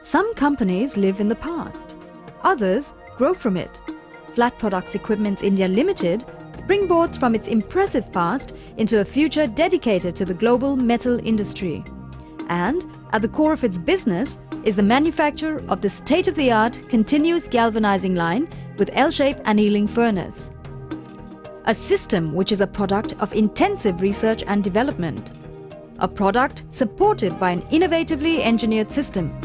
Some companies live in the past. Others grow from it. Flat Products Equipments India Limited springboards from its impressive past into a future dedicated to the global metal industry. And at the core of its business is the manufacture of the state-of-the-art continuous galvanizing line with L-shaped annealing furnace. A system which is a product of intensive research and development. A product supported by an innovatively engineered system.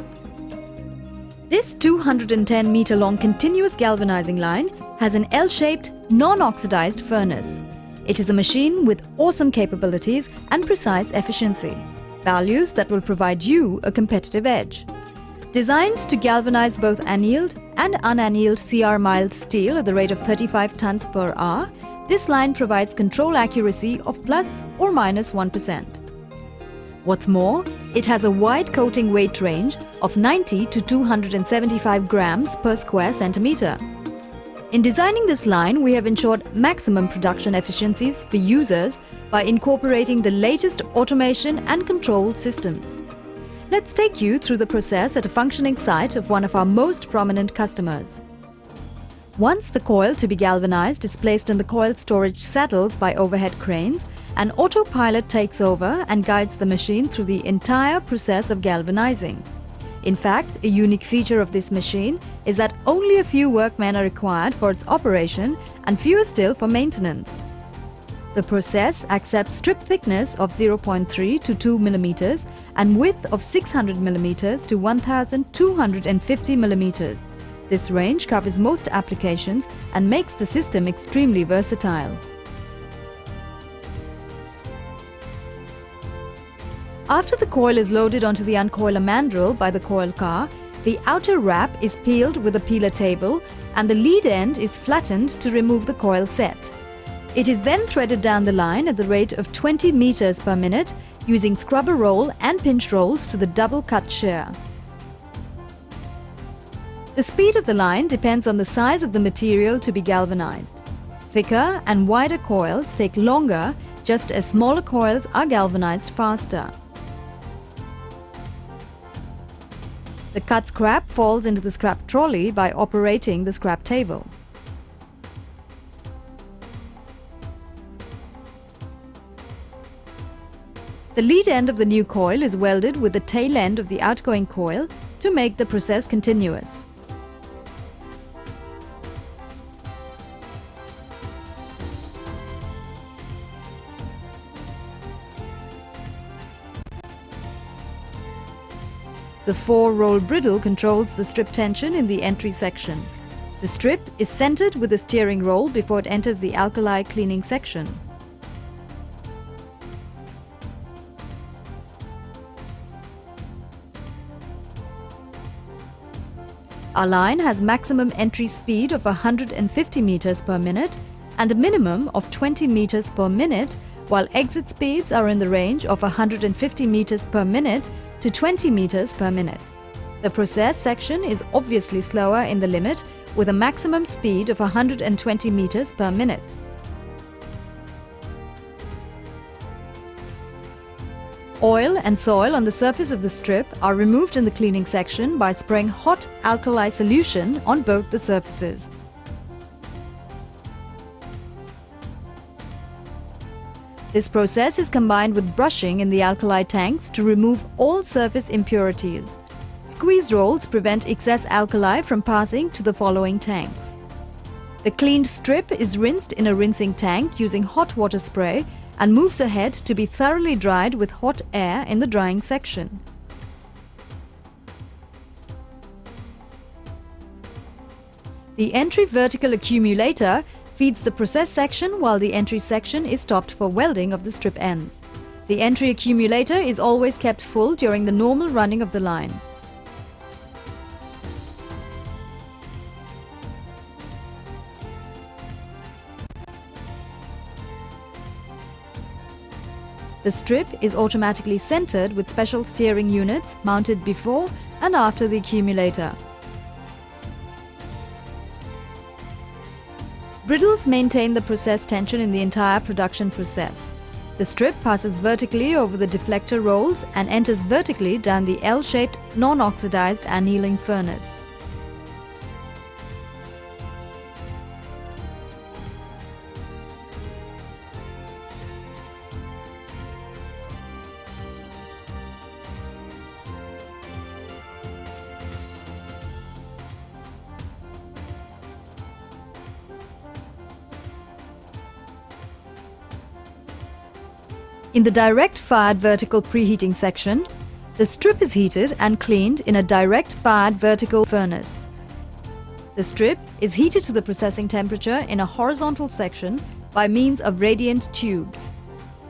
This 210-meter-long continuous galvanizing line has an L-shaped, non-oxidized furnace. It is a machine with awesome capabilities and precise efficiency, values that will provide you a competitive edge. Designed to galvanize both annealed and unannealed CR mild steel at the rate of 35 tons per hour, this line provides control accuracy of plus or minus 1%. What's more, it has a wide coating weight range of 90 to 275 grams per square centimeter. In designing this line, we have ensured maximum production efficiencies for users by incorporating the latest automation and control systems. Let's take you through the process at a functioning site of one of our most prominent customers. Once the coil to be galvanized is placed in the coil storage saddles by overhead cranes, an autopilot takes over and guides the machine through the entire process of galvanizing. In fact, a unique feature of this machine is that only a few workmen are required for its operation and fewer still for maintenance. The process accepts strip thickness of 0.3 to 2 mm and width of 600 mm to 1250 mm. This range covers most applications and makes the system extremely versatile. After the coil is loaded onto the uncoiler mandrel by the coil car, the outer wrap is peeled with a peeler table and the lead end is flattened to remove the coil set. It is then threaded down the line at the rate of 20 meters per minute using scrubber roll and pinch rolls to the double cut shear. The speed of the line depends on the size of the material to be galvanized. Thicker and wider coils take longer, just as smaller coils are galvanized faster. The cut scrap falls into the scrap trolley by operating the scrap table. The lead end of the new coil is welded with the tail end of the outgoing coil to make the process continuous. The 4-roll bridle controls the strip tension in the entry section. The strip is centered with the steering roll before it enters the alkali cleaning section. Our line has maximum entry speed of 150 meters per minute and a minimum of 20 meters per minute, while exit speeds are in the range of 150 meters per minute to 20 meters per minute. The process section is obviously slower in the limit with a maximum speed of 120 meters per minute. Oil and soil on the surface of the strip are removed in the cleaning section by spraying hot alkali solution on both the surfaces. This process is combined with brushing in the alkali tanks to remove all surface impurities. Squeeze rolls prevent excess alkali from passing to the following tanks. The cleaned strip is rinsed in a rinsing tank using hot water spray and moves ahead to be thoroughly dried with hot air in the drying section. The entry vertical accumulator feeds the process section while the entry section is stopped for welding of the strip ends. The entry accumulator is always kept full during the normal running of the line. The strip is automatically centered with special steering units mounted before and after the accumulator. Bridles maintain the process tension in the entire production process. The strip passes vertically over the deflector rolls and enters vertically down the L-shaped non-oxidized annealing furnace. In the direct-fired vertical preheating section, the strip is heated and cleaned in a direct-fired vertical furnace. The strip is heated to the processing temperature in a horizontal section by means of radiant tubes.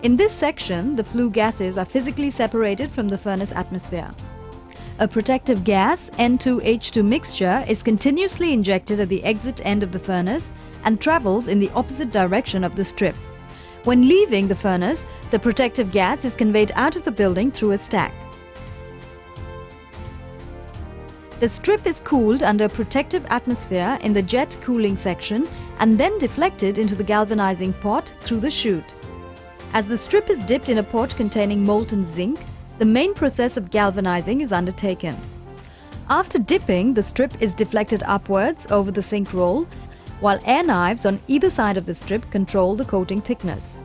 In this section, the flue gases are physically separated from the furnace atmosphere. A protective gas, N2H2 mixture, is continuously injected at the exit end of the furnace and travels in the opposite direction of the strip. When leaving the furnace, the protective gas is conveyed out of the building through a stack. The strip is cooled under a protective atmosphere in the jet cooling section and then deflected into the galvanizing pot through the chute. As the strip is dipped in a pot containing molten zinc, the main process of galvanizing is undertaken. After dipping, the strip is deflected upwards over the zinc roll, while air knives on either side of the strip control the coating thickness.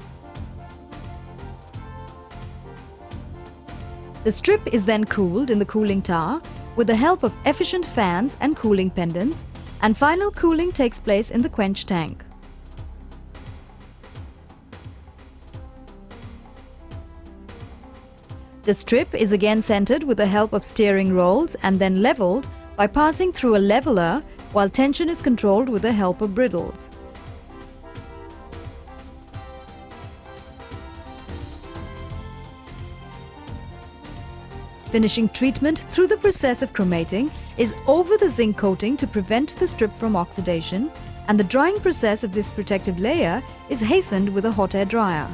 The strip is then cooled in the cooling tower with the help of efficient fans and cooling pendants, and final cooling takes place in the quench tank. The strip is again centered with the help of steering rolls and then leveled by passing through a leveler, while tension is controlled with the help of briddles. Finishing treatment through the process of chromating is over the zinc coating to prevent the strip from oxidation, and the drying process of this protective layer is hastened with a hot air dryer.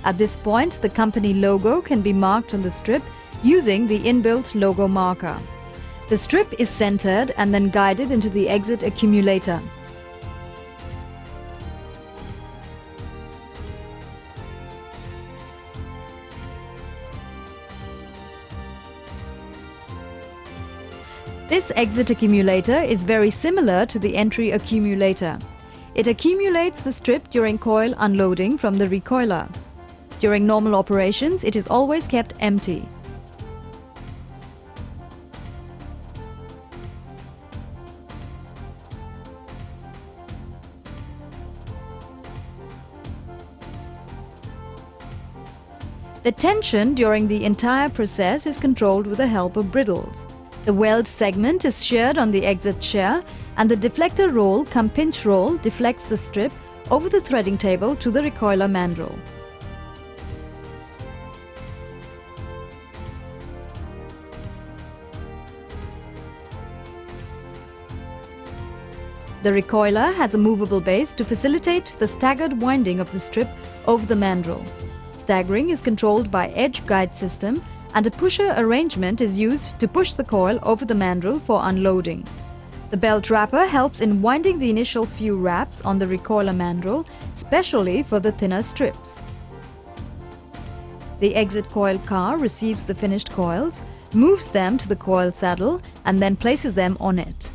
At this point, the company logo can be marked on the strip using the inbuilt logo marker. The strip is centered and then guided into the exit accumulator. This exit accumulator is very similar to the entry accumulator. It accumulates the strip during coil unloading from the recoiler. During normal operations, it is always kept empty. The tension during the entire process is controlled with the help of briddles. The weld segment is sheared on the exit shear, and the deflector roll cum pinch roll deflects the strip over the threading table to the recoiler mandrel. The recoiler has a movable base to facilitate the staggered winding of the strip over the mandrel. Staggering is controlled by edge guide system, and a pusher arrangement is used to push the coil over the mandrel for unloading. The belt wrapper helps in winding the initial few wraps on the recoiler mandrel, specially for the thinner strips. The exit coil car receives the finished coils, moves them to the coil saddle, and then places them on it.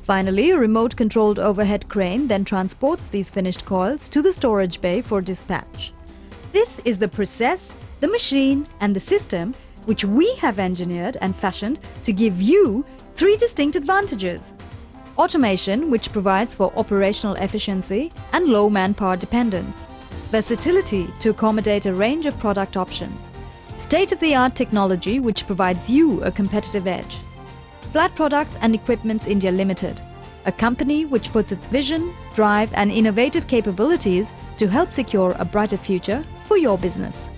Finally, a remote-controlled overhead crane then transports these finished coils to the storage bay for dispatch. This is the process, the machine, and the system which we have engineered and fashioned to give you 3 distinct advantages. Automation, which provides for operational efficiency and low manpower dependence. Versatility, to accommodate a range of product options. State-of-the-art technology, which provides you a competitive edge. Flat Products and Equipments India Limited, a company which puts its vision, drive and innovative capabilities to help secure a brighter future for your business.